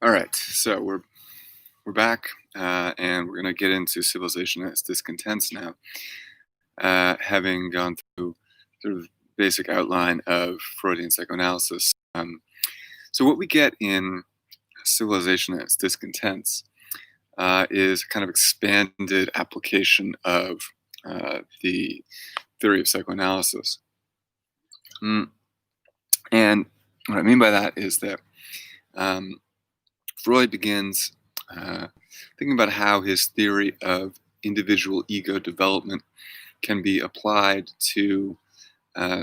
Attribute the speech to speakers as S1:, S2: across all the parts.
S1: All right, so we're back, and we're going to get into civilization as discontents now, having gone through sort of basic outline of Freudian psychoanalysis. So what we get in civilization as discontents is a kind of expanded application of the theory of psychoanalysis. And what I mean by that is that Freud begins thinking about how his theory of individual ego development can be applied to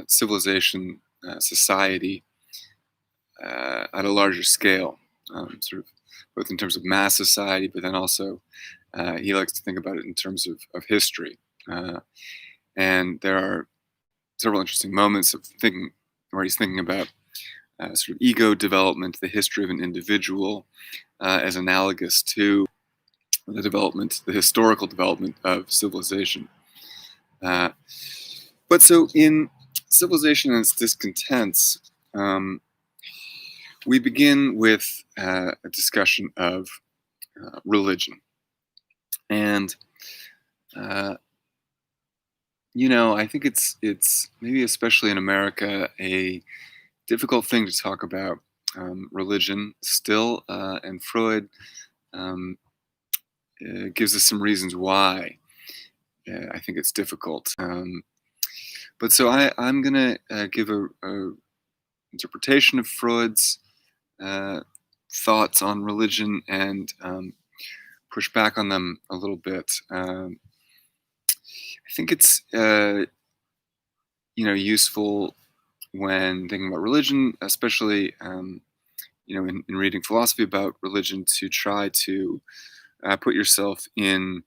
S1: civilization, society at a larger scale, sort of both in terms of mass society, but then also he likes to think about it in terms of history. And there are several interesting moments of thinking where he's thinking about sort of ego development, the history of an individual, as analogous to the historical development of civilization. But so in civilization and its discontents, we begin with a discussion of religion. And, I think it's maybe especially in America, a difficult thing to talk about religion still, and Freud gives us some reasons why I think it's difficult. But so I'm going to give a interpretation of Freud's thoughts on religion and push back on them a little bit. I think it's useful when thinking about religion, especially in reading philosophy about religion, to try to put yourself in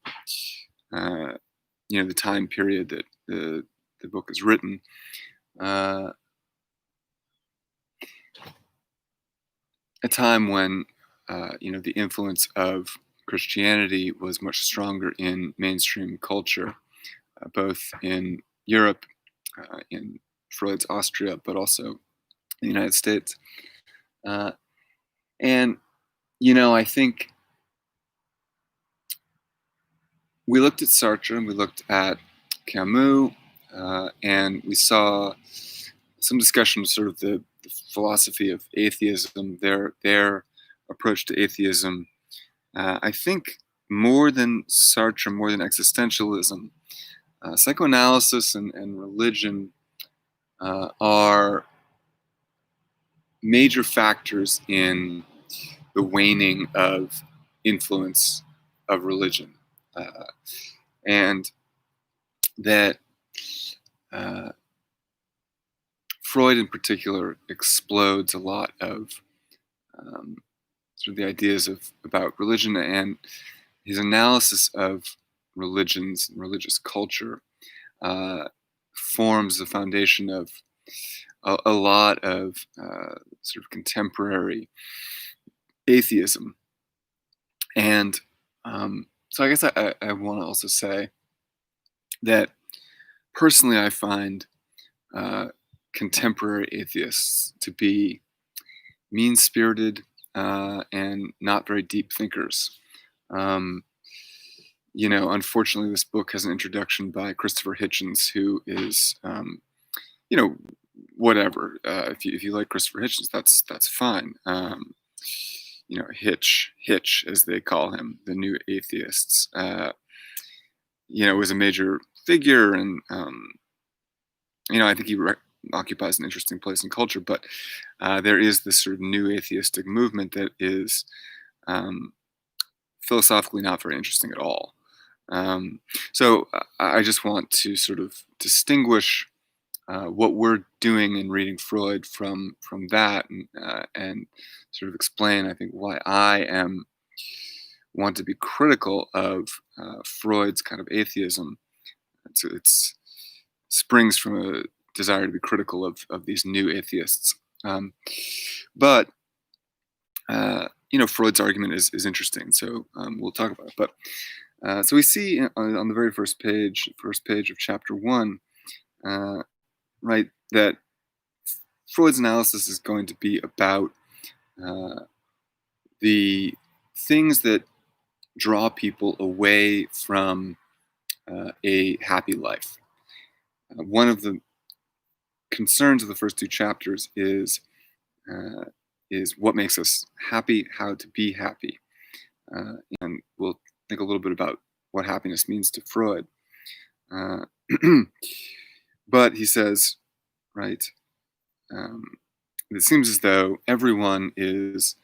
S1: the time period that the book is written. A time when the influence of Christianity was much stronger in mainstream culture, both in Europe, in Freud's Austria, but also the United States. And I think we looked at Sartre and we looked at Camus, and we saw some discussion of sort of the philosophy of atheism, their approach to atheism. I think more than Sartre, more than existentialism, psychoanalysis and religion are major factors in the waning of influence of religion. And that Freud in particular explodes a lot of sort of the ideas about religion, and his analysis of religions and religious culture forms the foundation of a lot of sort of contemporary atheism. And so I guess I want to also say that personally I find contemporary atheists to be mean-spirited and not very deep thinkers. Unfortunately, this book has an introduction by Christopher Hitchens, who is, whatever. If you like Christopher Hitchens, that's fine. Hitch, as they call him, the new atheists, was a major figure, and I think he occupies an interesting place in culture. But there is this sort of new atheistic movement that is philosophically not very interesting at all. So I just want to sort of distinguish what we're doing in reading Freud from that, and sort of explain, I think, why I want to be critical of Freud's kind of atheism. It's springs from a desire to be critical of these new atheists. But Freud's argument is interesting, so we'll talk about it. But so we see on the very first page of chapter 1, right, that Freud's analysis is going to be about the things that draw people away from a happy life. One of the concerns of the first two chapters is what makes us happy, how to be happy. And we'll think a little bit about what happiness means to Freud. But he says, right, it seems as though everyone is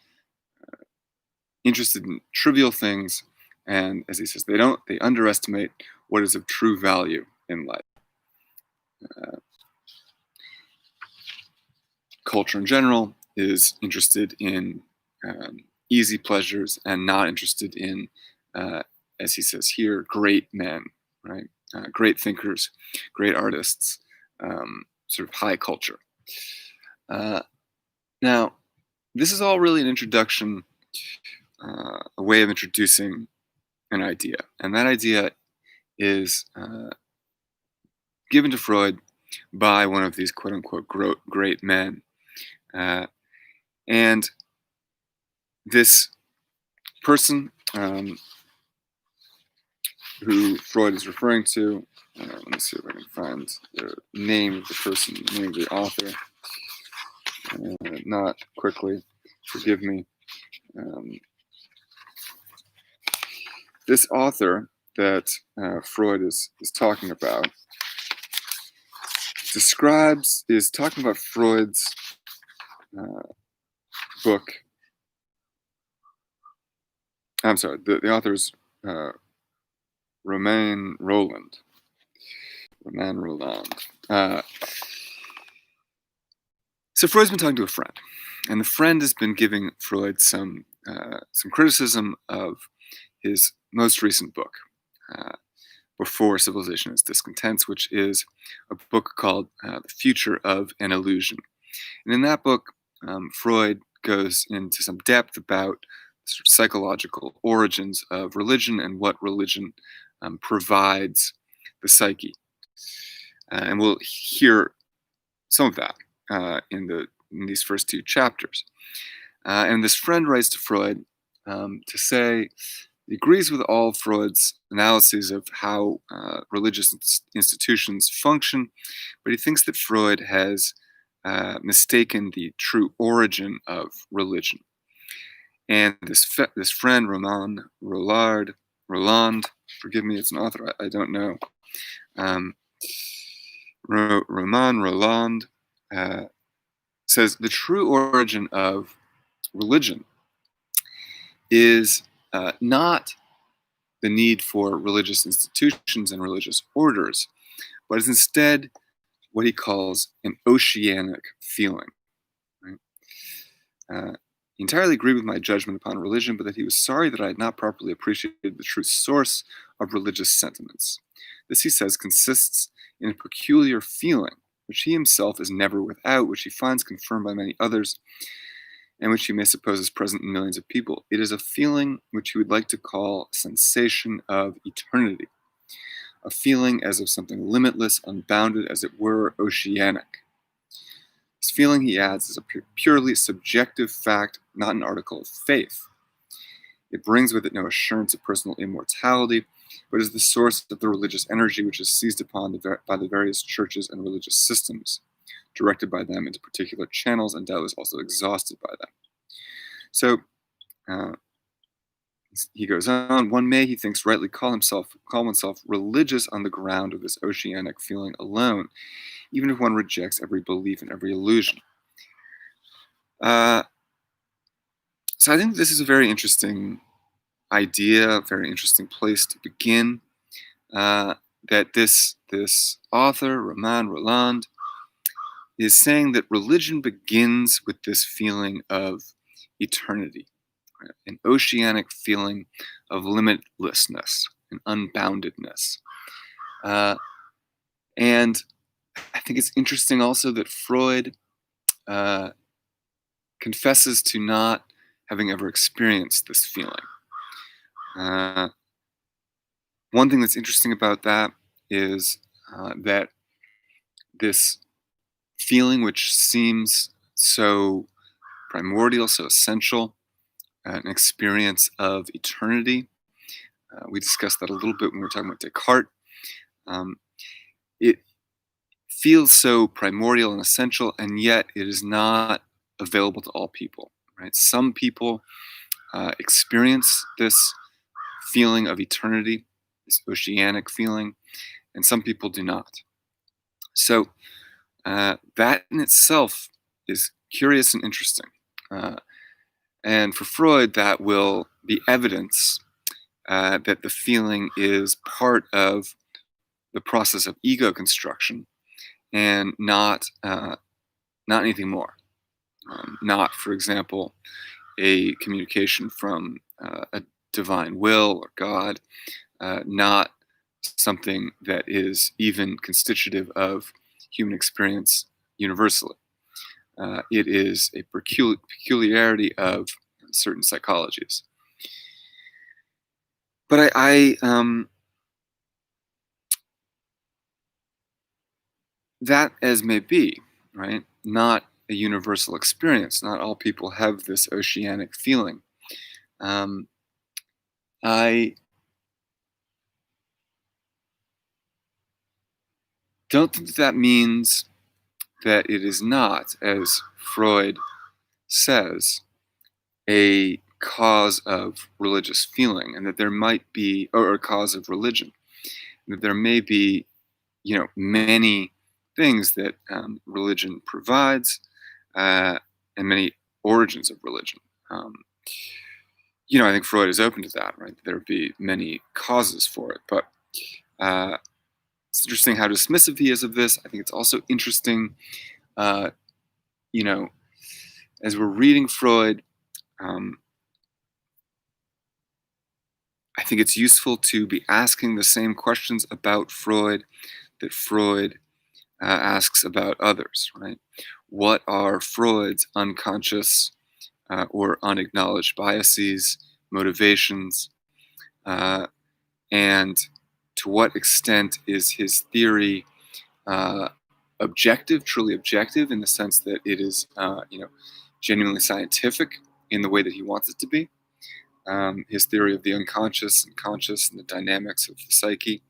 S1: interested in trivial things, and as he says, they underestimate what is of true value in life. Culture in general is interested in easy pleasures and not interested in, as he says here, great men, right? Great thinkers, great artists, sort of high culture. Now, this is all really an introduction, a way of introducing an idea. And that idea is given to Freud by one of these quote-unquote great men. And this person who Freud is referring to, let me see if I can find the name of the person, the name of the author. Not quickly, forgive me. This author that Freud is talking about is talking about Freud's book. I'm sorry, the author's Romain Rolland. So Freud's been talking to a friend, and the friend has been giving Freud some criticism of his most recent book, Before Civilization is Discontents, which is a book called The Future of an Illusion. And in that book, Freud goes into some depth about sort of psychological origins of religion and what religion provides the psyche. And we'll hear some of that in these first two chapters. And this friend writes to Freud to say he agrees with all Freud's analyses of how religious institutions function, but he thinks that Freud has mistaken the true origin of religion. And this friend, Roland, forgive me, it's an author I don't know. Romain Roland says the true origin of religion is not the need for religious institutions and religious orders, but is instead what he calls an oceanic feeling. Right? He entirely agreed with my judgment upon religion, but that he was sorry that I had not properly appreciated the true source of religious sentiments. This, he says, consists in a peculiar feeling, which he himself is never without, which he finds confirmed by many others, and which he may suppose is present in millions of people. It is a feeling which he would like to call a sensation of eternity, a feeling as of something limitless, unbounded, as it were, oceanic. This feeling, he adds, is a purely subjective fact, not an article of faith. It brings with it no assurance of personal immortality, but is the source of the religious energy which is seized upon by the various churches and religious systems, directed by them into particular channels, and doubtless also exhausted by them. So he goes on, one may, he thinks, rightly call oneself religious on the ground of this oceanic feeling alone, even if one rejects every belief and every illusion. So I think this is a very interesting idea, a very interesting place to begin, that this author, Romain Rolland, is saying that religion begins with this feeling of eternity, right? An oceanic feeling of limitlessness and unboundedness. And I think it's interesting also that Freud confesses to not having ever experienced this feeling. One thing that's interesting about that is that this feeling, which seems so primordial, so essential, an experience of eternity. We discussed that a little bit when we were talking about Descartes. Um, it feels so primordial and essential, and yet it is not available to all people. Right? Some people experience this feeling of eternity, this oceanic feeling, and some people do not. So that in itself is curious and interesting. Uh, and for Freud, that will be evidence that the feeling is part of the process of ego construction and not anything more. Not, for example, a communication from a divine will or God, not something that is even constitutive of human experience universally. It is a peculiarity of certain psychologies. But that as may be, right? Not a universal experience. Not all people have this oceanic feeling. I don't think that means that it is not, as Freud says, a cause of religious feeling, and that there might be, or a cause of religion, and that there may be, many things that religion provides, and many origins of religion. I think Freud is open to that, right? There would be many causes for it, but it's interesting how dismissive he is of this. I think it's also interesting, uh, as we're reading Freud, I think it's useful to be asking the same questions about Freud that Freud asks about others, right? What are Freud's unconscious or unacknowledged biases, motivations, and to what extent is his theory objective, truly objective, in the sense that it is, genuinely scientific in the way that he wants it to be? His theory of the unconscious and conscious and the dynamics of the psyche,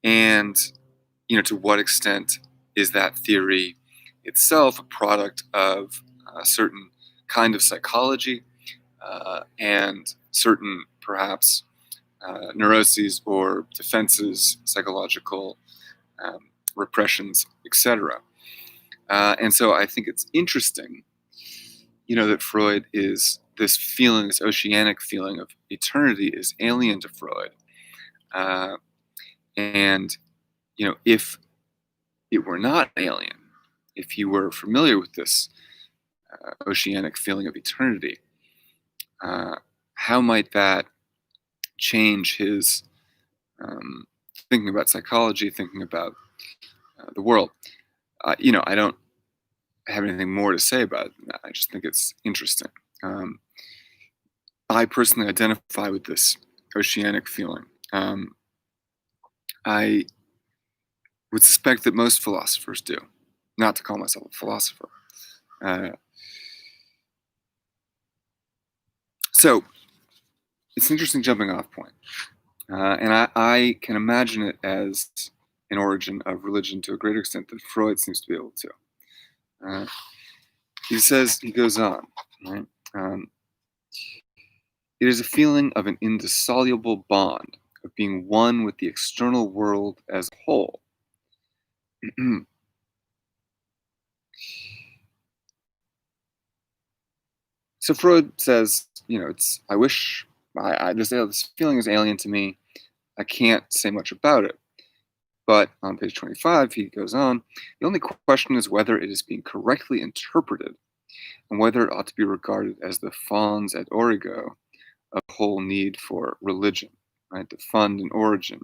S1: and to what extent is that theory itself a product of a certain kind of psychology and certain perhaps neuroses or defenses, psychological repressions, etc. And so I think it's interesting, that Freud is this feeling, this oceanic feeling of eternity is alien to Freud. And, if it were not alien, if he were familiar with this oceanic feeling of eternity, how might that change his thinking about psychology, thinking about the world? I don't have anything more to say about it than that. I just think it's interesting. I personally identify with this oceanic feeling. I would suspect that most philosophers do. Not to call myself a philosopher. So it's an interesting jumping off point. And I can imagine it as an origin of religion to a greater extent than Freud seems to be able to. He goes on, right? It is a feeling of an indissoluble bond, of being one with the external world as a whole. So Freud says, this feeling is alien to me. I can't say much about it. But on page 25, he goes on, the only question is whether it is being correctly interpreted and whether it ought to be regarded as the fons et origo of the whole need for religion, right? The fund and origin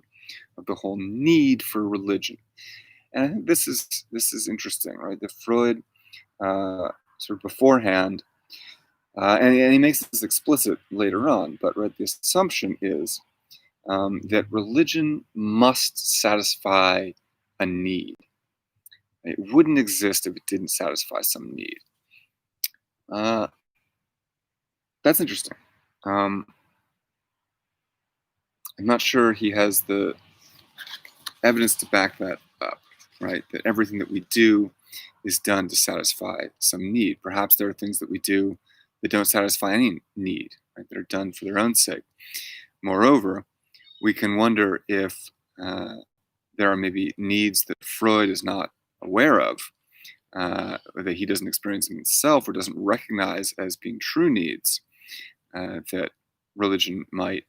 S1: of the whole need for religion. And I think this is interesting, right? That Freud sort of beforehand, and he makes this explicit later on, but right, the assumption is that religion must satisfy a need. It wouldn't exist if it didn't satisfy some need. That's interesting. I'm not sure he has the evidence to back that up, right? That everything that we do is done to satisfy some need. Perhaps there are things that we do that don't satisfy any need, right? That are done for their own sake. Moreover, we can wonder if there are maybe needs that Freud is not aware of, or that he doesn't experience himself or doesn't recognize as being true needs that religion might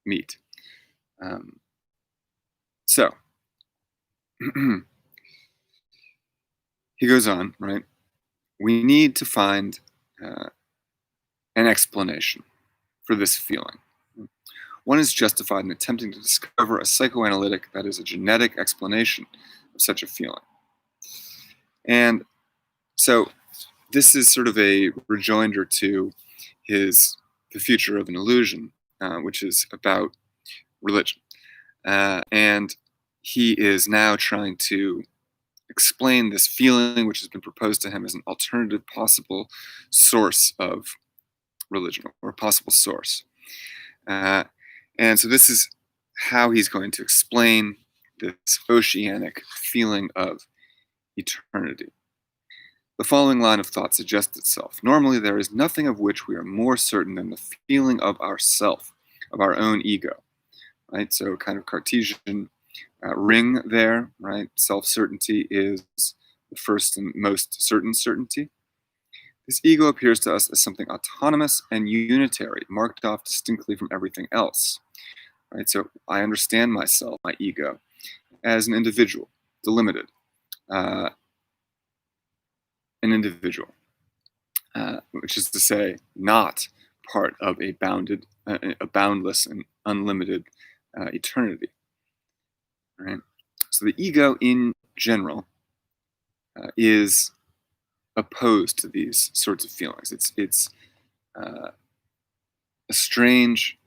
S1: meet. So he goes on, right? We need to find an explanation for this feeling. One is justified in attempting to discover a psychoanalytic, that is, a genetic explanation of such a feeling. And so this is sort of a rejoinder to The Future of an Illusion, which is about religion. And he is now trying to explain this feeling, which has been proposed to him as an alternative possible source of religion, or a possible source. And so this is how he's going to explain this oceanic feeling of eternity. The following line of thought suggests itself. Normally, there is nothing of which we are more certain than the feeling of ourself, of our own ego, right? So kind of Cartesian ring there, right? Self-certainty is the first and most certain certainty. This ego appears to us as something autonomous and unitary, marked off distinctly from everything else, right? So I understand myself, my ego, as an individual, delimited, an individual, which is to say, not part of a boundless and unlimited eternity, right? So the ego in general is opposed to these sorts of feelings. It's a strange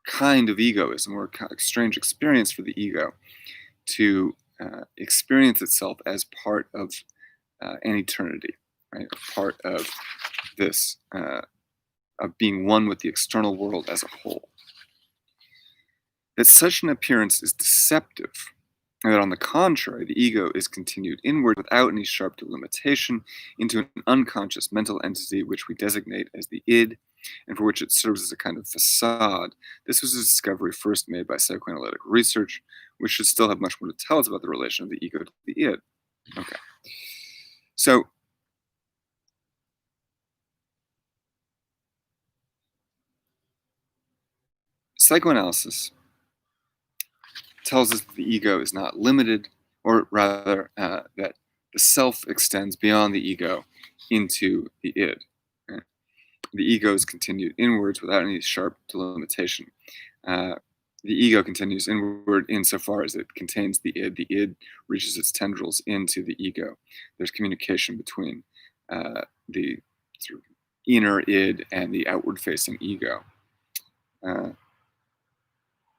S1: kind of egoism, or a strange experience for the ego to experience itself as part of an eternity, right? A part of this, of being one with the external world as a whole. That such an appearance is deceptive, and that on the contrary, the ego is continued inward without any sharp delimitation into an unconscious mental entity which we designate as the id, and for which it serves as a kind of facade. This was a discovery first made by psychoanalytic research, which should still have much more to tell us about the relation of the ego to the id. Okay. So, psychoanalysis tells us that the ego is not limited, or rather, that the self extends beyond the ego into the id. Right? The ego is continued inwards without any sharp delimitation. The ego continues inward insofar as it contains the id. The id reaches its tendrils into the ego. There's communication between the sort of inner id and the outward-facing ego.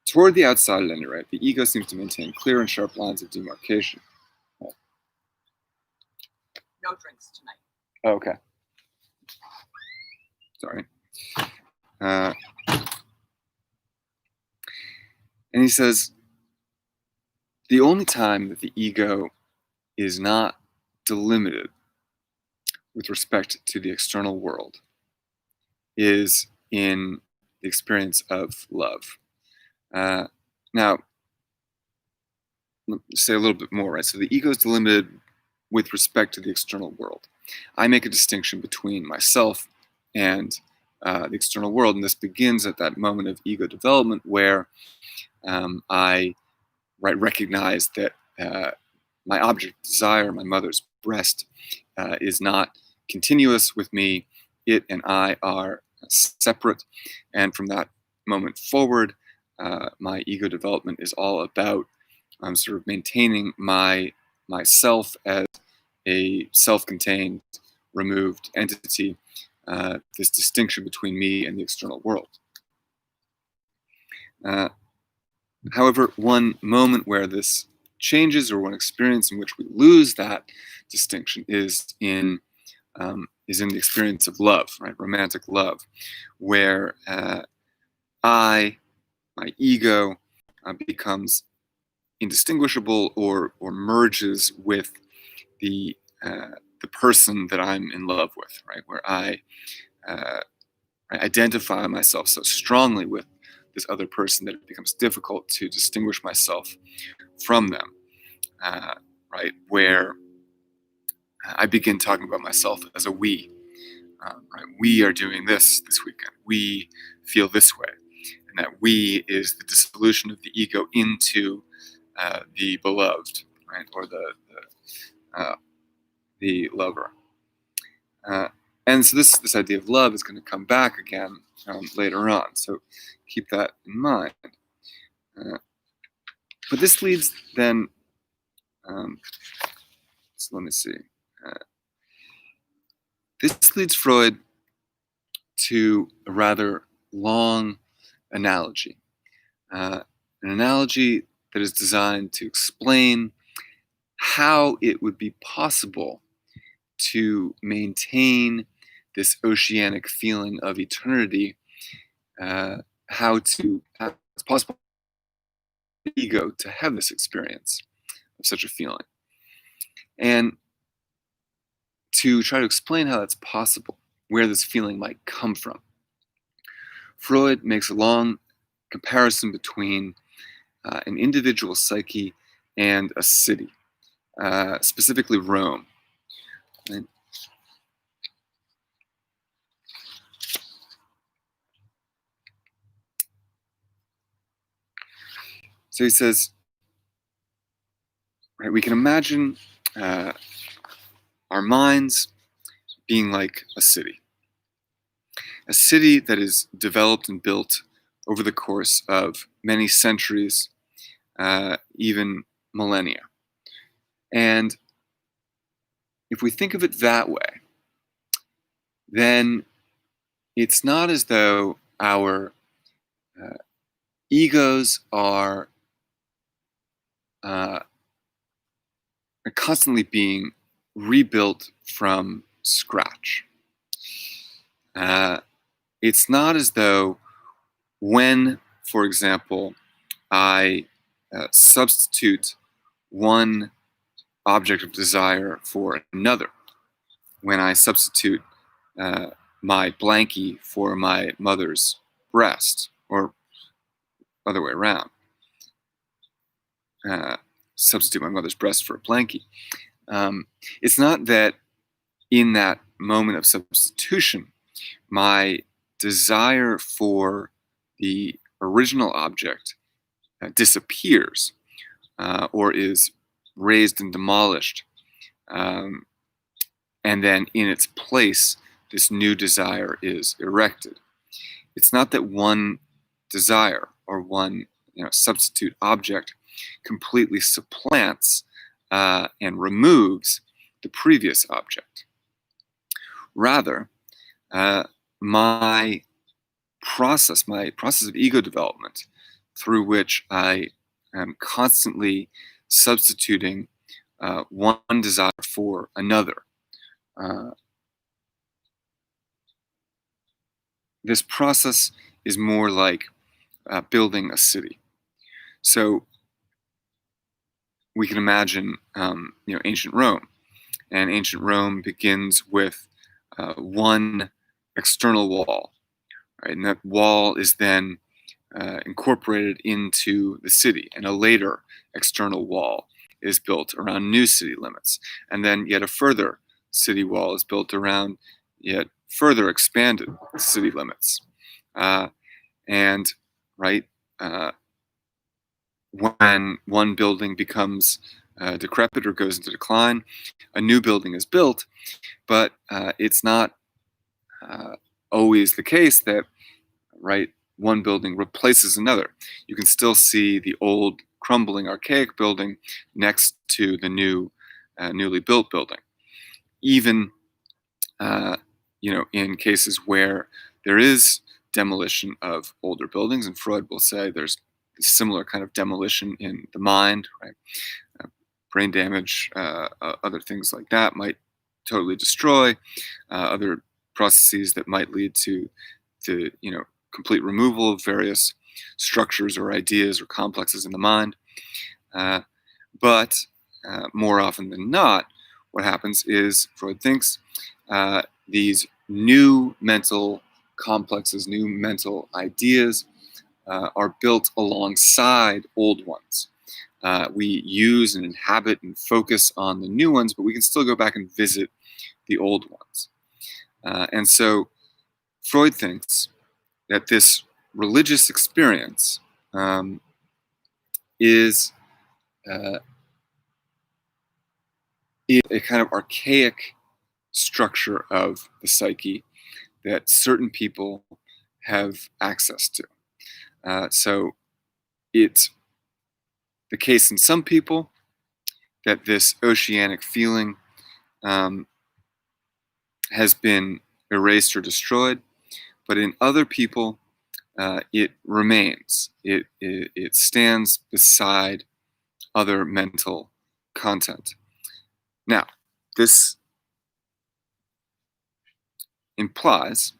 S1: Toward the outside, at any rate, the ego seems to maintain clear and sharp lines of demarcation.
S2: No drinks tonight.
S1: Oh, okay. Sorry. And he says, the only time that the ego is not delimited with respect to the external world is in the experience of love. Now, let me say a little bit more, right? So the ego is delimited with respect to the external world. I make a distinction between myself and the external world, and this begins at that moment of ego development where I recognize that my object of desire, my mother's breast, is not continuous with me. It and I are separate, and from that moment forward, my ego development is all about sort of maintaining myself as a self-contained, removed entity, this distinction between me and the external world. However, one moment where this changes, or one experience in which we lose that distinction, is in is in the experience of love, right? Romantic love, where my ego, becomes indistinguishable or merges with the person that I'm in love with, right? Where I identify myself so strongly with this other person that it becomes difficult to distinguish myself from them, right? Where I begin talking about myself as a we. Right? We are doing this weekend. We feel this way, and that we is the dissolution of the ego into the beloved, right, or the lover. And so this idea of love is going to come back again later on. So keep that in mind. But this leads then. So let me see. This leads Freud to a rather long analogy. An analogy that is designed to explain how it would be possible to maintain this oceanic feeling of eternity, how it's possible for the ego to have this experience of such a feeling. And to try to explain how that's possible, where this feeling might come from, Freud makes a long comparison between an individual psyche and a city, specifically Rome. Right? So he says, right, we can imagine our minds being like a city that is developed and built over the course of many centuries, even millennia. And if we think of it that way, then it's not as though our egos are constantly being rebuilt from scratch. It's not as though when, for example, I substitute one object of desire for another, when I substitute my blankie for my mother's breast, or other way around, substitute my mother's breast for a blankie. It's not that in that moment of substitution, my desire for the original object disappears or is razed and demolished, and then in its place, this new desire is erected. It's not that one desire or one substitute object completely supplants and removes the previous object. Rather, my process of ego development, through which I am constantly substituting one desire for another, this process is more like building a city. So we can imagine, ancient Rome, and ancient Rome begins with one external wall, right? And that wall is then incorporated into the city, and a later external wall is built around new city limits, and then yet a further city wall is built around yet further expanded city limits, and right. When one building becomes decrepit or goes into decline, a new building is built, but it's not always the case that, right, one building replaces another. You can still see the old crumbling archaic building next to the new newly built building. Even in cases where there is demolition of older buildings, and Freud will say there's similar kind of demolition in the mind, right? Brain damage, other things like that might totally destroy, other processes that might lead to the complete removal of various structures or ideas or complexes in the mind. But more often than not, what happens is Freud thinks these new mental complexes, new mental ideas are built alongside old ones. We use and inhabit and focus on the new ones, but we can still go back and visit the old ones. And so Freud thinks that this religious experience is a kind of archaic structure of the psyche that certain people have access to. So it's the case in some people that this oceanic feeling has been erased or destroyed, but in other people, it remains. It stands beside other mental content. Now, this implies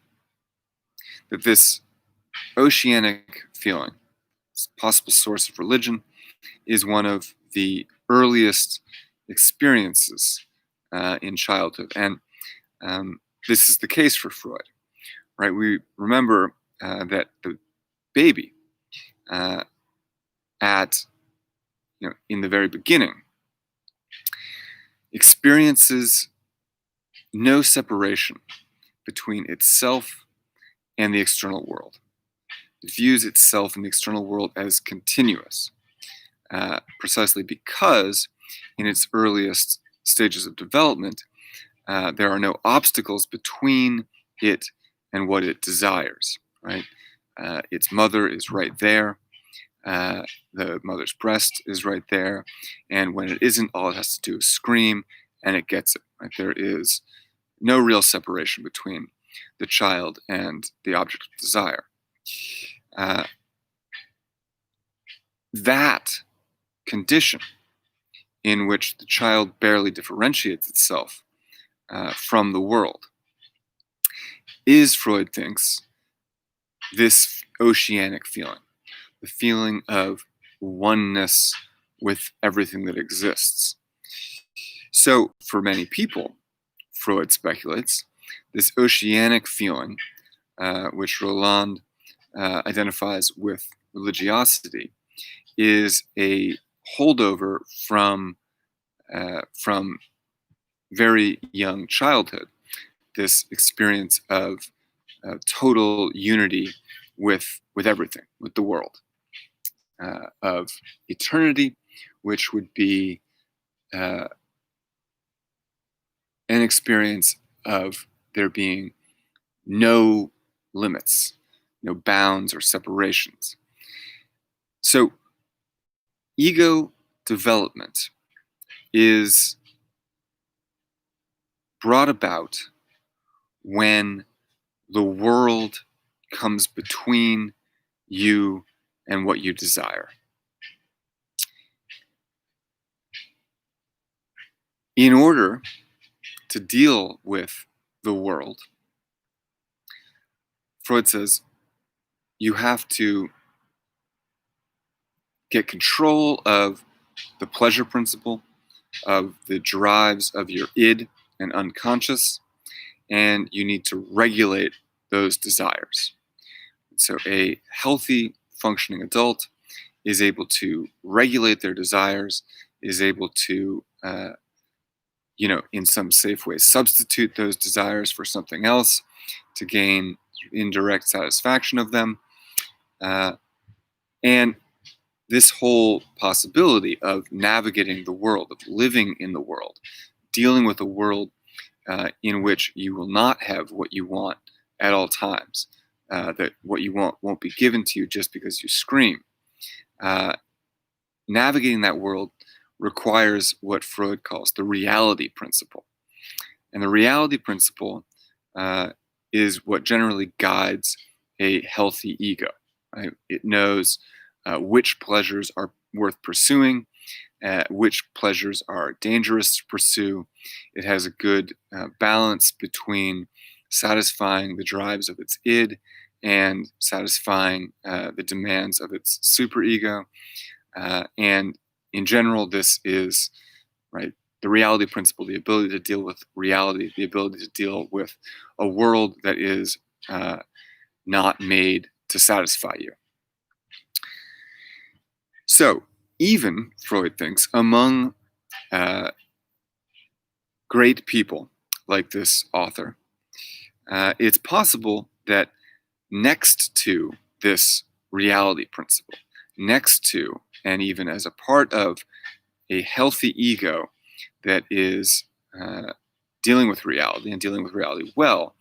S1: that this oceanic feeling, this possible source of religion, is one of the earliest experiences in childhood. And this is the case for Freud, right? We remember that the baby in the very beginning experiences no separation between itself and the external world. It views itself and the external world as continuous, precisely because in its earliest stages of development, there are no obstacles between it and what it desires, right? Its mother is right there. The mother's breast is right there. And when it isn't, all it has to do is scream and it gets it, right? There is no real separation between the child and the object of desire. That condition in which the child barely differentiates itself from the world is, Freud thinks, this oceanic feeling, the feeling of oneness with everything that exists. So for many people, Freud speculates, this oceanic feeling, which Roland identifies with religiosity, is a holdover from very young childhood, this experience of total unity with everything, with the world, of eternity, which would be an experience of there being no limits, no bounds or separations. So ego development is brought about when the world comes between you and what you desire. In order to deal with the world, Freud says you have to get control of the pleasure principle, of the drives of your id and unconscious, and you need to regulate those desires. So a healthy, functioning adult is able to regulate their desires, is able to, in some safe way, substitute those desires for something else to gain indirect satisfaction of them. And this whole possibility of navigating the world, of living in the world, dealing with a world in which you will not have what you want at all times, that what you want won't be given to you just because you scream. Navigating that world requires what Freud calls the reality principle. And the reality principle is what generally guides a healthy ego. Right? It knows which pleasures are worth pursuing, which pleasures are dangerous to pursue. It has a good balance between satisfying the drives of its id and satisfying the demands of its superego. And in general, this is right the reality principle, the ability to deal with reality, the ability to deal with a world that is not made to satisfy you. So even, Freud thinks, among great people like this author, it's possible that next to this reality principle, next to, and even as a part of a healthy ego that is dealing with reality and dealing with reality well,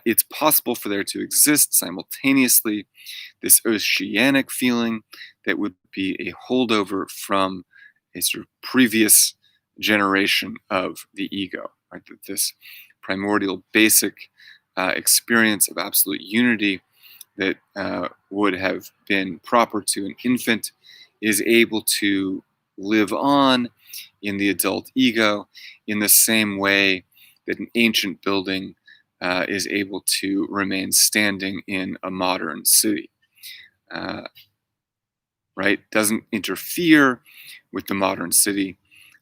S1: it's possible for there to exist simultaneously this oceanic feeling that would be a holdover from a sort of previous generation of the ego, right? That this primordial basic experience of absolute unity that would have been proper to an infant is able to live on in the adult ego in the same way that an ancient building is able to remain standing in a modern city. Right? Doesn't interfere with the modern city,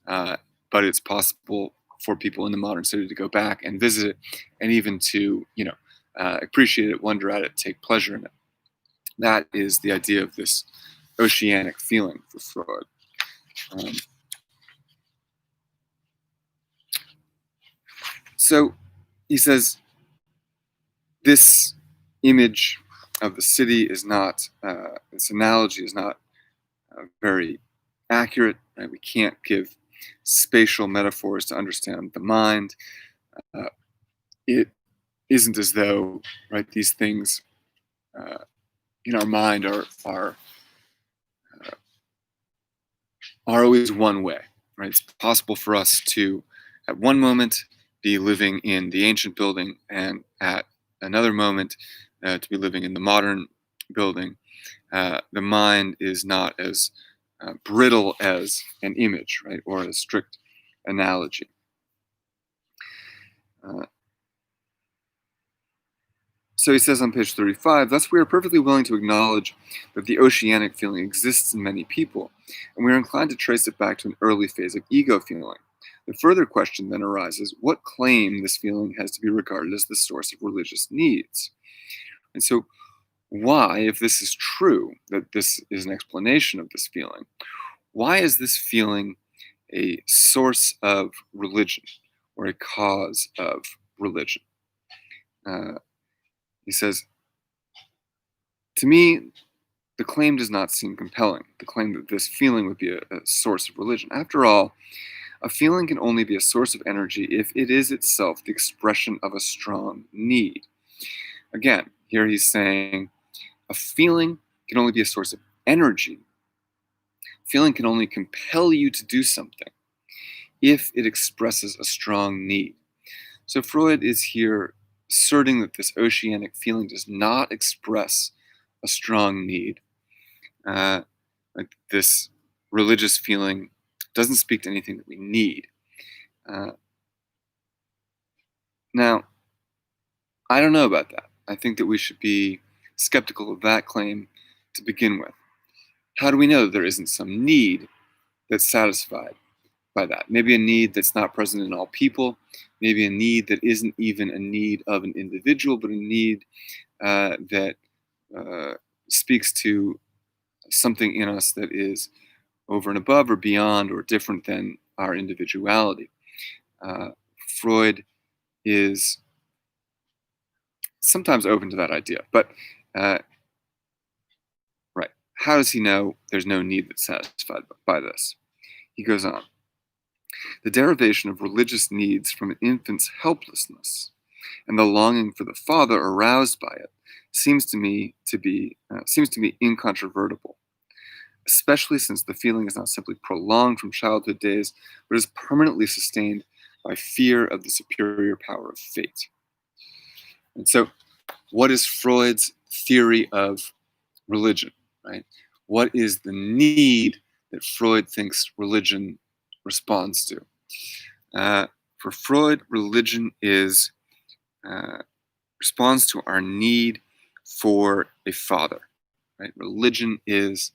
S1: but it's possible for people in the modern city to go back and visit it, and even to, appreciate it, wonder at it, take pleasure in it. That is the idea of this oceanic feeling for Freud. So he says this image of the city is not, this analogy is not very accurate. Right? We can't give spatial metaphors to understand the mind. It isn't as though, right, these things in our mind are always one way. Right? It's possible for us to, at one moment, be living in the ancient building, and at another moment, to be living in the modern building. The mind is not as brittle as an image, right, or a strict analogy. So he says on page 35, thus we are perfectly willing to acknowledge that the oceanic feeling exists in many people, and we are inclined to trace it back to an early phase of ego feeling. The further question then arises, what claim this feeling has to be regarded as the source of religious needs? And so why, if this is true, that this is an explanation of this feeling, why is this feeling a source of religion or a cause of religion? He says, to me, the claim does not seem compelling, the claim that this feeling would be a source of religion. After all, a feeling can only be a source of energy if it is itself the expression of a strong need. Again, here he's saying a feeling can only be a source of energy. Feeling can only compel you to do something if it expresses a strong need. So Freud is here asserting that this oceanic feeling does not express a strong need. Like this religious feeling doesn't speak to anything that we need. Now, I don't know about that. I think that we should be skeptical of that claim to begin with. How do we know that there isn't some need that's satisfied by that? Maybe a need that's not present in all people, maybe a need that isn't even a need of an individual, but a need that speaks to something in us that is over and above or beyond or different than our individuality. Freud is sometimes open to that idea, but right, how does he know there's no need that's satisfied by this? He goes on. The derivation of religious needs from an infant's helplessness and the longing for the father aroused by it seems to me incontrovertible, especially since the feeling is not simply prolonged from childhood days, but is permanently sustained by fear of the superior power of fate. And so, what is Freud's theory of religion, right? What is the need that Freud thinks religion responds to. For Freud, religion responds to our need for a father. Right? Religion is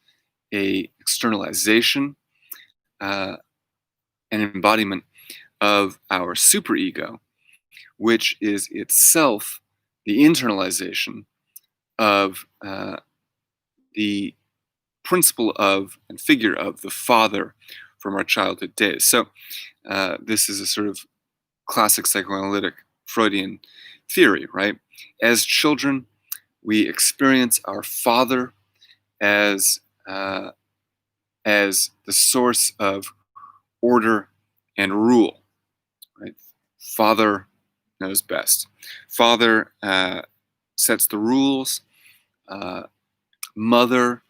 S1: a externalization, an embodiment of our superego, which is itself the internalization of the principle of and figure of the father from our childhood days. So this is a sort of classic psychoanalytic Freudian theory, right? As children, we experience our father as the source of order and rule, right? Father knows best. Father sets the rules. Mother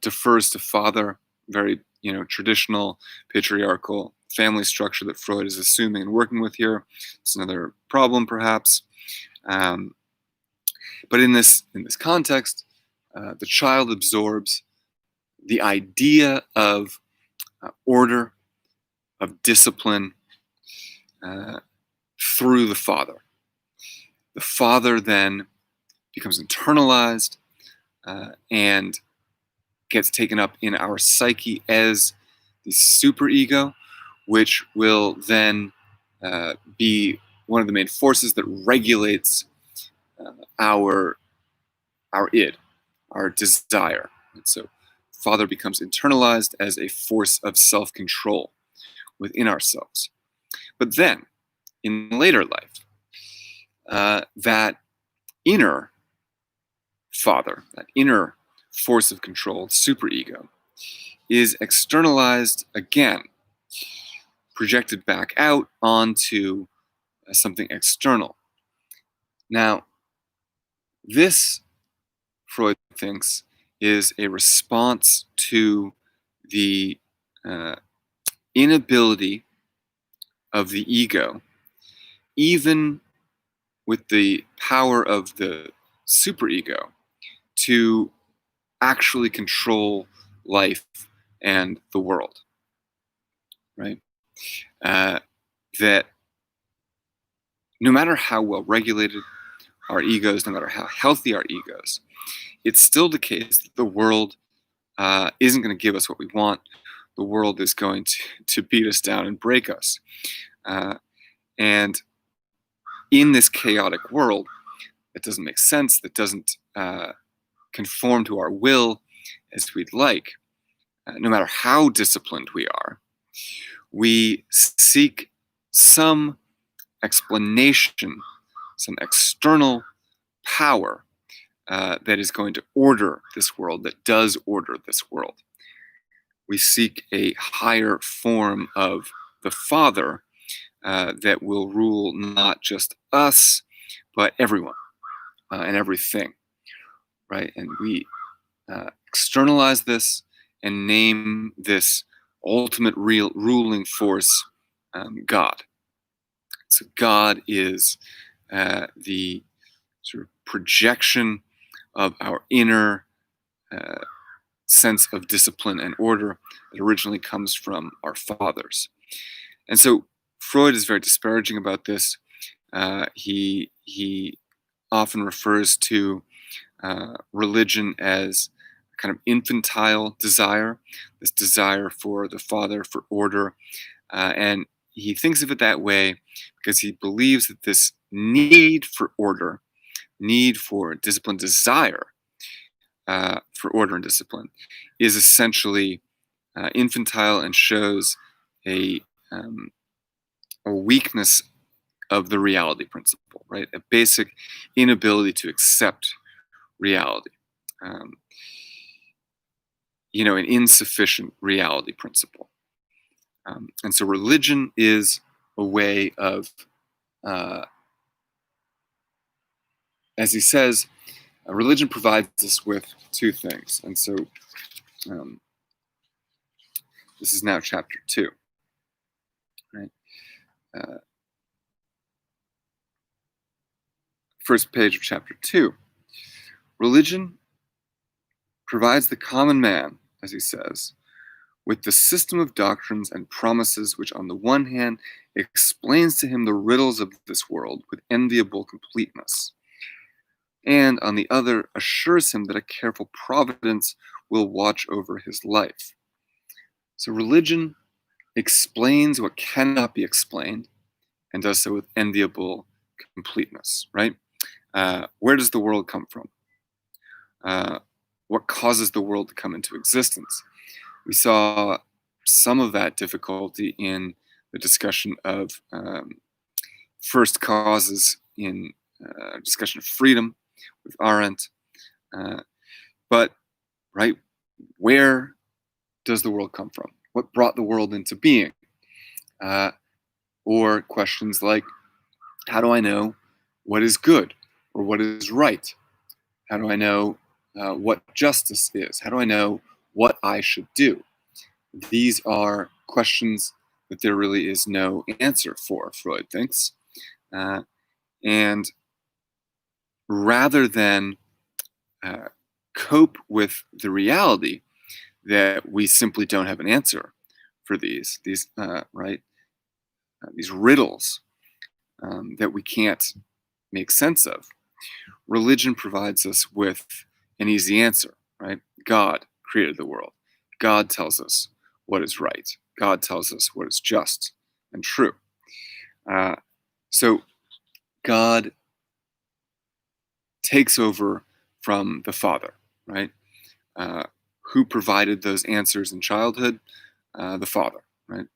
S1: defers to father. Very, traditional patriarchal family structure that Freud is assuming and working with here. It's another problem, perhaps. But in this context, the child absorbs the idea of order, of discipline, through the father. The father then becomes internalized and gets taken up in our psyche as the superego, which will then be one of the main forces that regulates our id, our desire. And so father becomes internalized as a force of self-control within ourselves. But then, in later life, that inner father, that inner force of control, superego, is externalized again, projected back out onto something external. Now, this, Freud thinks, is a response to the inability of the ego, even with the power of the superego, to actually control life and the world, right? That no matter how well regulated our egos, no matter how healthy our egos, it's still the case that the world isn't going to give us what we want. The world is going to beat us down and break us. And in this chaotic world that doesn't make sense, that doesn't conform to our will as we'd like, no matter how disciplined we are, we seek some explanation, some external power that is going to order this world, that does order this world. We seek a higher form of the Father that will rule not just us, but everyone and everything, right? And we externalize this and name this ultimate real ruling force God. So God is the sort of projection of our inner sense of discipline and order that originally comes from our fathers. And so Freud is very disparaging about this. He often refers to religion as a kind of infantile desire, this desire for the father, for order. And he thinks of it that way because he believes that this need for order, need for discipline, desire for order and discipline is essentially infantile and shows a weakness of the reality principle, right? A basic inability to accept reality. An insufficient reality principle. And so religion is a way of, as he says, religion provides us with two things. And so this is now chapter 2, right? First page of chapter 2. Religion provides the common man, as he says, with the system of doctrines and promises which on the one hand explains to him the riddles of this world with enviable completeness, and on the other assures him that a careful providence will watch over his life. So religion explains what cannot be explained and does so with enviable completeness, right? Where does the world come from? What causes the world to come into existence? We saw some of that difficulty in the discussion of first causes in discussion of freedom with Arendt. But, right, where does the world come from? What brought the world into being? Or questions like, how do I know what is good or what is right? How do I know what justice is? How do I know what I should do? These are questions that there really is no answer for, Freud thinks. And rather than cope with the reality that we simply don't have an answer for these riddles that we can't make sense of, religion provides us with an easy answer, right? God created the world. God tells us what is right. God tells us what is just and true. So God takes over from the Father, right? Who provided those answers in childhood? The Father, right?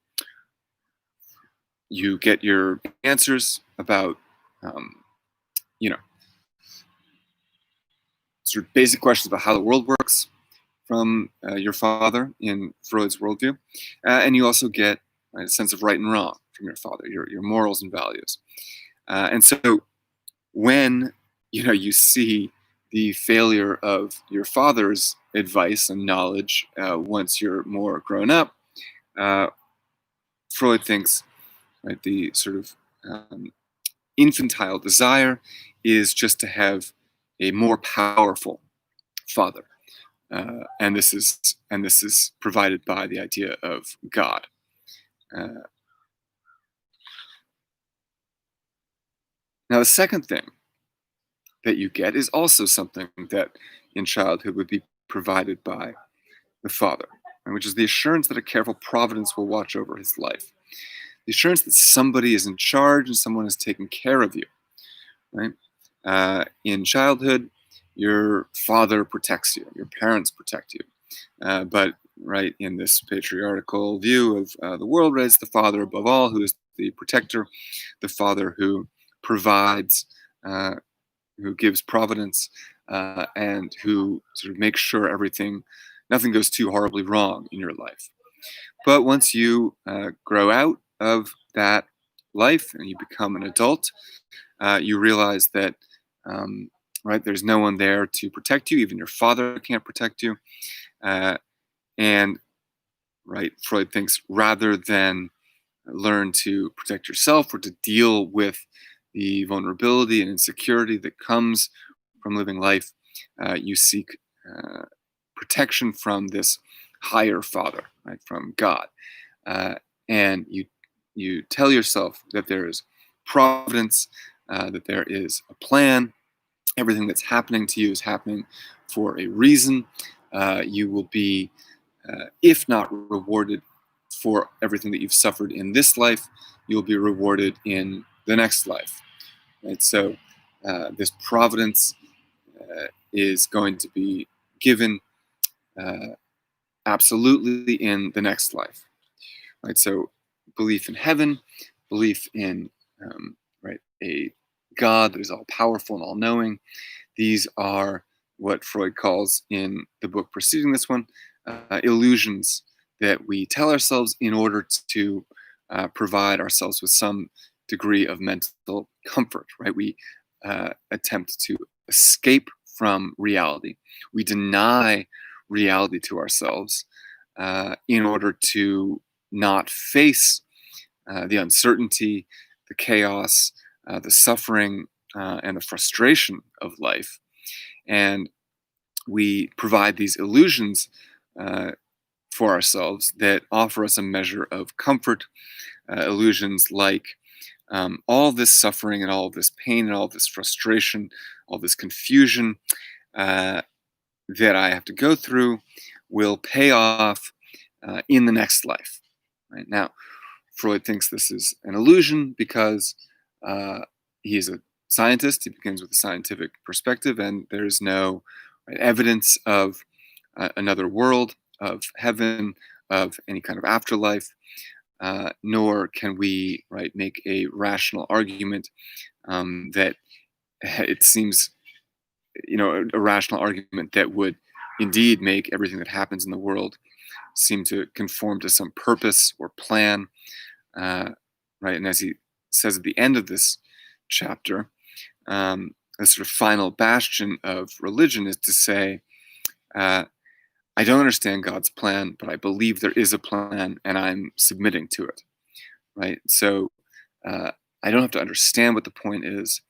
S1: You get your answers about, sort of basic questions about how the world works from your father in Freud's worldview. And you also get a sense of right and wrong from your father, your morals and values. And so when, you see the failure of your father's advice and knowledge once you're more grown up, Freud thinks, right, the sort of infantile desire is just to have a more powerful father, and this is provided by the idea of God. Now, the second thing that you get is also something that in childhood would be provided by the father, which is the assurance that a careful providence will watch over his life. The assurance that somebody is in charge and someone is taking care of you, right? In childhood, your father protects you, your parents protect you. But right in this patriarchal view of the world, right, it's the father above all who is the protector, the father who provides, who gives providence, and who sort of makes sure nothing goes too horribly wrong in your life. But once you grow out of that life and you become an adult, you realize that right, there's no one there to protect you. Even your father can't protect you. And right, Freud thinks rather than learn to protect yourself or to deal with the vulnerability and insecurity that comes from living life, you seek protection from this higher father, right, from God. And you tell yourself that there is providence, that there is a plan. Everything that's happening to you is happening for a reason. You will be, if not rewarded for everything that you've suffered in this life, you'll be rewarded in the next life. Right? So this providence is going to be given absolutely in the next life. Right? So belief in heaven, belief in right, a God that is all powerful and all knowing. These are what Freud calls in the book preceding this one, illusions that we tell ourselves in order to provide ourselves with some degree of mental comfort, right? We attempt to escape from reality. We deny reality to ourselves in order to not face the uncertainty, the chaos, the suffering, and the frustration of life. And we provide these illusions for ourselves that offer us a measure of comfort, illusions like all this suffering and all this pain and all this frustration, all this confusion that I have to go through will pay off in the next life. Right now, Freud thinks this is an illusion because he is a scientist. He begins with a scientific perspective, and there's no evidence of another world, of heaven, of any kind of afterlife, nor can we make a rational argument that it seems, a rational argument that would indeed make everything that happens in the world seem to conform to some purpose or plan, right? And as he says at the end of this chapter, the sort of final bastion of religion is to say, I don't understand God's plan, but I believe there is a plan, and I'm submitting to it, right? So I don't have to understand what the point is.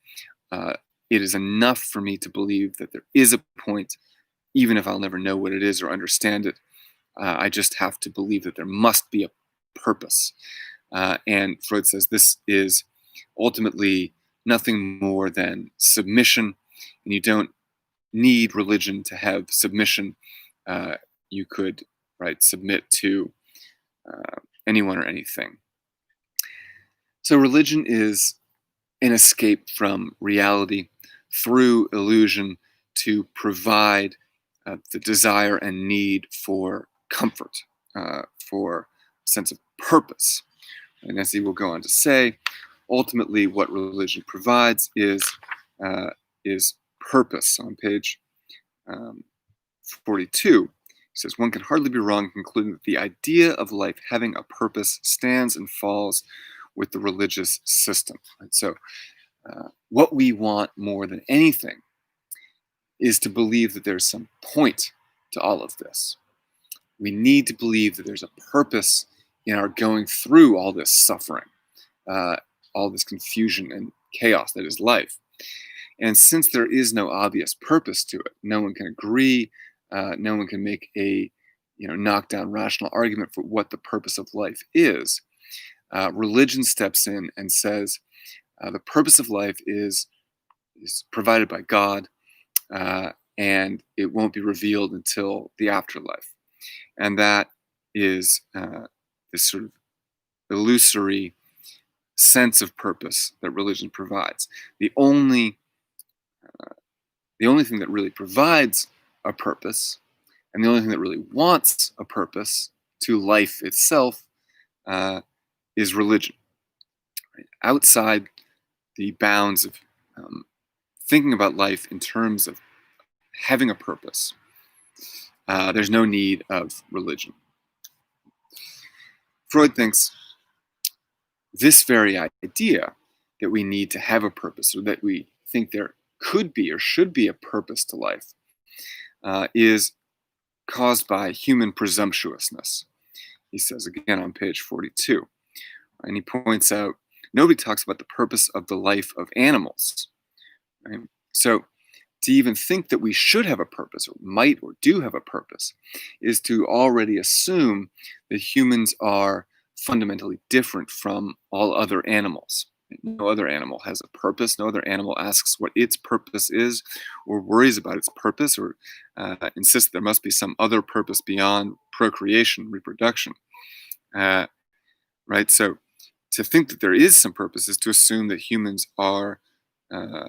S1: It is enough for me to believe that there is a point, even if I'll never know what it is or understand it. I just have to believe that there must be a purpose. And Freud says this is ultimately nothing more than submission, and you don't need religion to have submission. You could submit to anyone or anything. So religion is an escape from reality through illusion to provide the desire and need for comfort, for a sense of purpose. And as he will go on to say, ultimately what religion provides is purpose. On page 42, he says, one can hardly be wrong in concluding that the idea of life having a purpose stands and falls with the religious system. And so what we want more than anything is to believe that there's some point to all of this. We need to believe that there's a purpose in our going through all this suffering, all this confusion and chaos that is life. And since there is no obvious purpose to it, no one can agree, no one can make a knockdown rational argument for what the purpose of life is. Religion steps in and says the purpose of life is provided by God, and it won't be revealed until the afterlife. And that is this sort of illusory sense of purpose that religion provides. The only thing that really provides a purpose, and the only thing that really wants a purpose to life itself, is religion. Right? Outside the bounds of thinking about life in terms of having a purpose, there's no need of religion. Freud thinks this very idea that we need to have a purpose, or that we think there could be or should be a purpose to life, is caused by human presumptuousness. He says again on page 42, and he points out, nobody talks about the purpose of the life of animals. Right? So to even think that we should have a purpose, or might or do have a purpose, is to already assume that humans are fundamentally different from all other animals. No other animal has a purpose. No other animal asks what its purpose is, or worries about its purpose, or insists there must be some other purpose beyond procreation, reproduction. Right? So to think that there is some purpose is to assume that humans are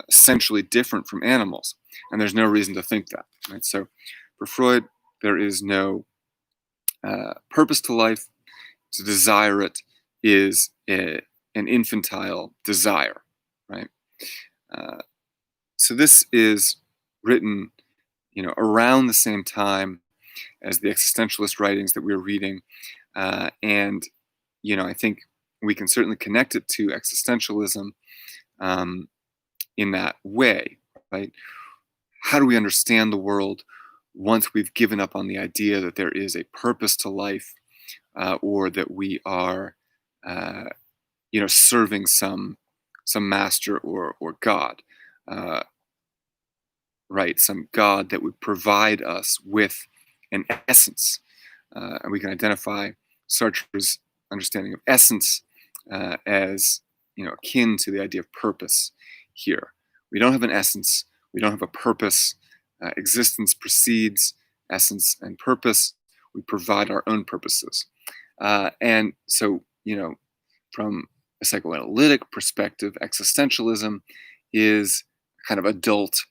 S1: essentially different from animals, and there's no reason to think that. Right? So for Freud, there is no purpose to life. To desire it is an infantile desire, right? So this is written, around the same time as the existentialist writings that we're reading, and I think we can certainly connect it to existentialism in that way, right? How do we understand the world once we've given up on the idea that there is a purpose to life, or that we are, serving some master or God, right? Some God that would provide us with an essence, and we can identify Sartre's understanding of essence as akin to the idea of purpose here. We don't have an essence. We don't have a purpose. Existence precedes essence and purpose. We provide our own purposes. And so, from a psychoanalytic perspective, existentialism is kind of adult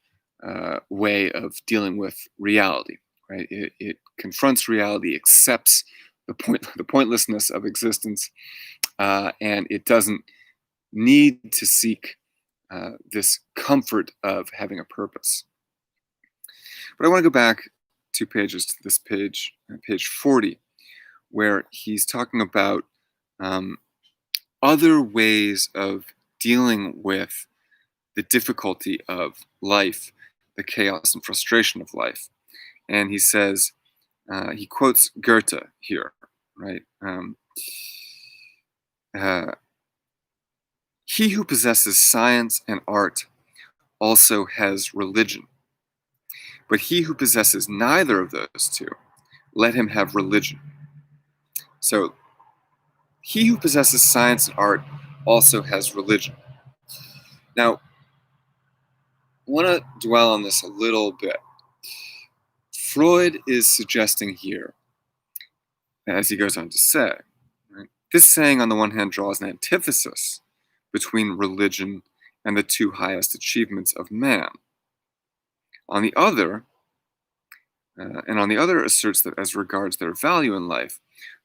S1: way of dealing with reality, right? It confronts reality, accepts the pointlessness of existence, and it doesn't need to seek this comfort of having a purpose. But I want to go back 2 pages to this page, page 40, where he's talking about other ways of dealing with the difficulty of life, the chaos and frustration of life. And he says, he quotes Goethe here, right? He who possesses science and art also has religion. But he who possesses neither of those two, let him have religion. So he who possesses science and art also has religion. Now, I want to dwell on this a little bit. Freud is suggesting here, as he goes on to say, right, this saying on the one hand draws an antithesis between religion and the two highest achievements of man. On the other, asserts that as regards their value in life,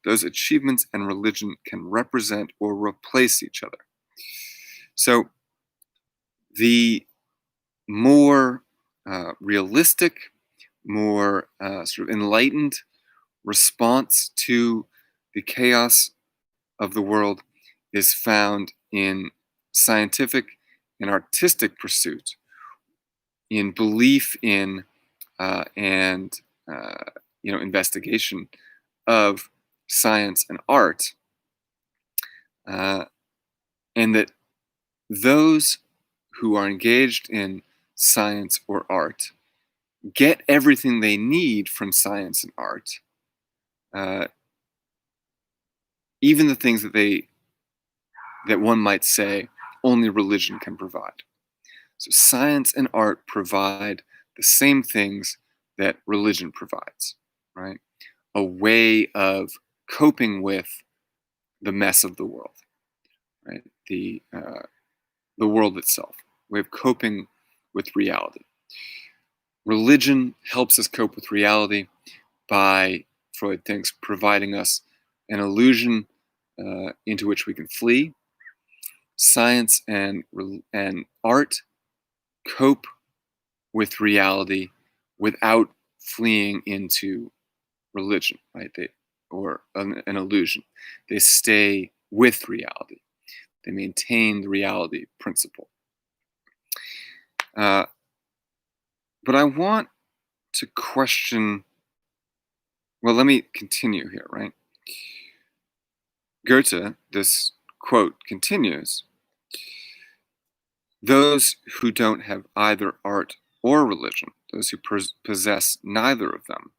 S1: those achievements and religion can represent or replace each other. So the more realistic, more sort of enlightened response to the chaos of the world is found in scientific and artistic pursuit, in belief in and investigation of science and art, and that those who are engaged in science or art get everything they need from science and art, even the things that one might say only religion can provide. So science and art provide the same things that religion provides, right? A way of coping with the mess of the world, right? The world itself, a way of coping with reality. Religion helps us cope with reality by, Freud thinks, providing us an illusion into which we can flee. Science and art cope with reality without fleeing into religion, right? Or an illusion. They stay with reality. They maintain the reality principle. But I want to question, well, let me continue here, right? Goethe, this quote continues, those who don't have either art or religion, those who possess neither of them,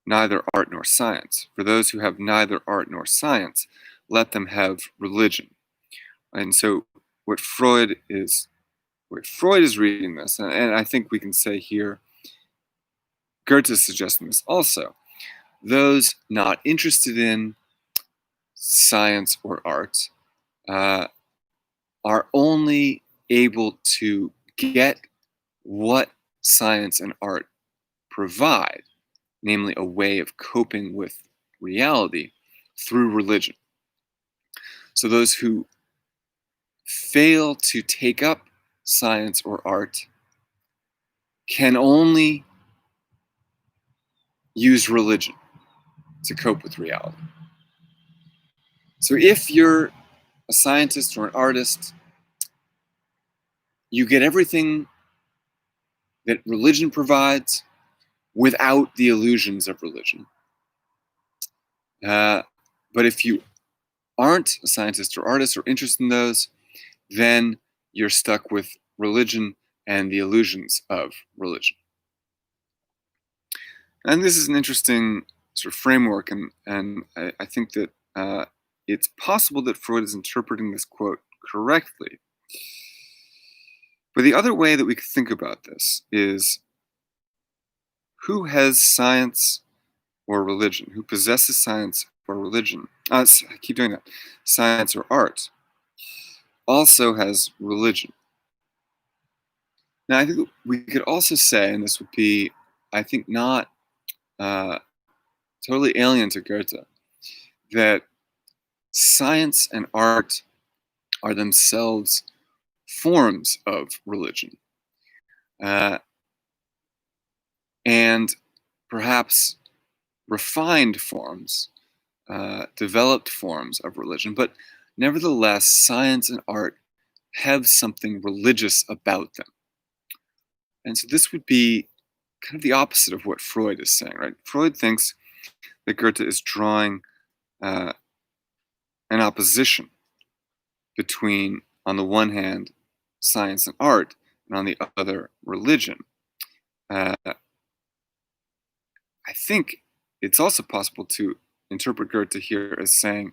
S1: neither art nor science. For those who have neither art nor science, let them have religion. And so what Freud is reading this, and I think we can say here, Goethe is suggesting this also. Those not interested in science or art are only able to get what science and art provide, namely a way of coping with reality, through religion. So those who fail to take up science or art can only use religion to cope with reality. So if you're a scientist or an artist, you get everything that religion provides without the illusions of religion. But if you aren't a scientist or artist or interested in those, then you're stuck with religion and the illusions of religion. And this is an interesting sort of framework, and I think that it's possible that Freud is interpreting this quote correctly. But the other way that we could think about this is, who has science or religion? Who possesses science or religion? I keep doing that. Science or art also has religion. Now, I think we could also say, and this would be, I think, not uh, totally alien to Goethe, that science and art are themselves forms of religion, uh, and perhaps refined forms, developed forms of religion. But nevertheless, science and art have something religious about them. And so this would be kind of the opposite of what Freud is saying, right? Freud thinks that Goethe is drawing uh, an opposition between, on the one hand, science and art, and on the other, religion. I think it's also possible to interpret Goethe here as saying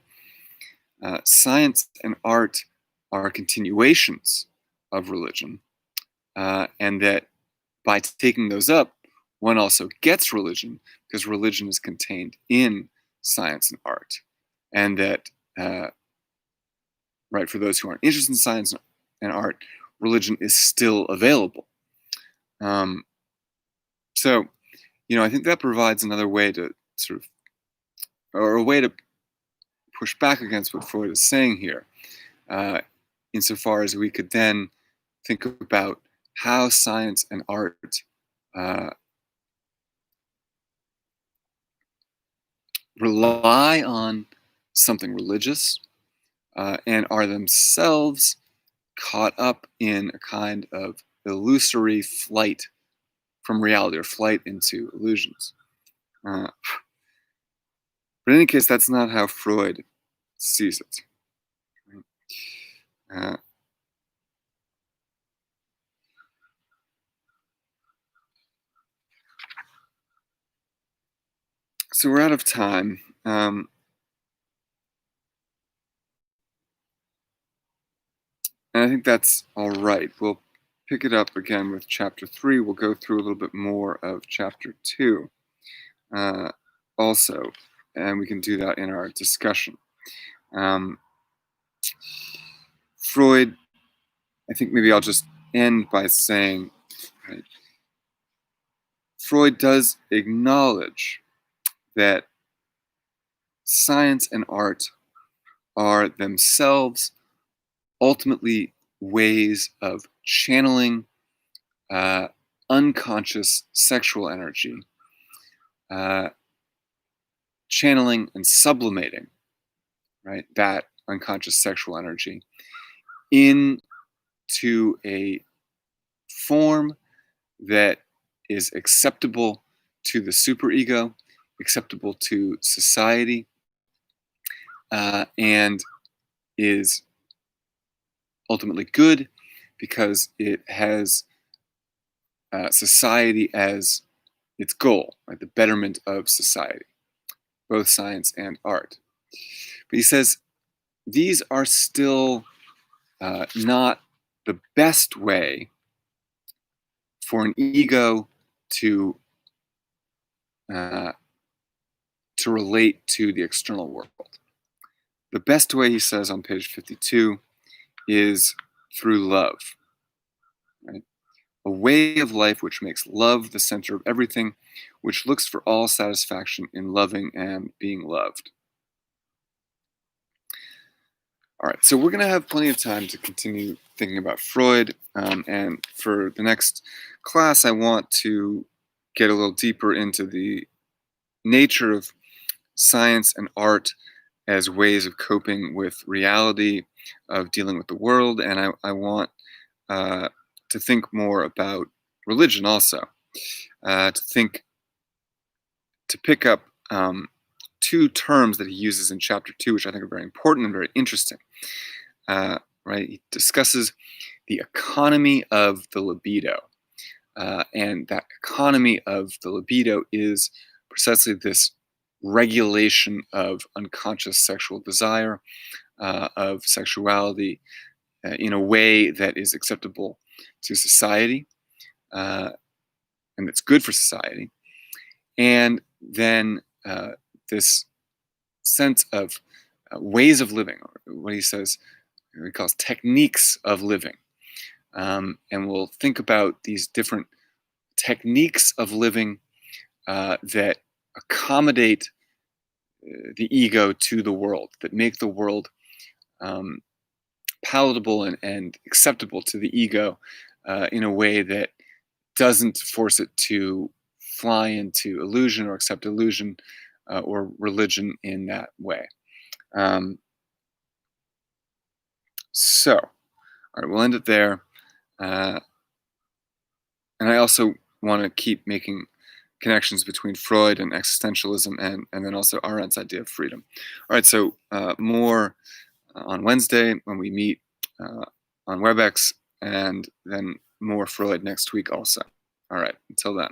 S1: science and art are continuations of religion, and that by taking those up, one also gets religion, because religion is contained in science and art. And that, right, for those who aren't interested in science and art, religion is still available. So, I think that provides another way to sort of, or a way to push back against what Freud is saying here, insofar as we could then think about how science and art rely on something religious, and are themselves caught up in a kind of illusory flight from reality, or flight into illusions. But in any case, that's not how Freud sees it. Uh, so we're out of time. And I think that's all right. We'll pick it up again with chapter 3. We'll go through a little bit more of chapter 2 also, and we can do that in our discussion. Freud, I think maybe I'll just end by saying, right, Freud does acknowledge that science and art are themselves ultimately ways of channeling unconscious sexual energy, channeling and sublimating, right, that unconscious sexual energy into a form that is acceptable to the superego, acceptable to society, and is ultimately good because it has society as its goal, right? The betterment of society, both science and art. But he says these are still not the best way for an ego to relate to the external world. The best way, he says on page 52, is through love, right? A way of life which makes love the center of everything, which looks for all satisfaction in loving and being loved. All right, so we're going to have plenty of time to continue thinking about Freud, and for the next class, I want to get a little deeper into the nature of science and art as ways of coping with reality, of dealing with the world, and I want to think more about religion also, to pick up two terms that he uses in chapter 2, which I think are very important and very interesting. Right? He discusses the economy of the libido, And that economy of the libido is precisely this regulation of unconscious sexual desire, of sexuality, in a way that is acceptable to society, and that's good for society. And then this sense of ways of living, or what he says, he calls techniques of living. And we'll think about these different techniques of living that accommodate the ego to the world, that make the world palatable and acceptable to the ego in a way that doesn't force it to fly into illusion or accept illusion or religion in that way. So, all right, we'll end it there. And I also want to keep making connections between Freud and existentialism and then also Arendt's idea of freedom. All right, so more on Wednesday when we meet on WebEx, and then more Freud next week also. All right, until then.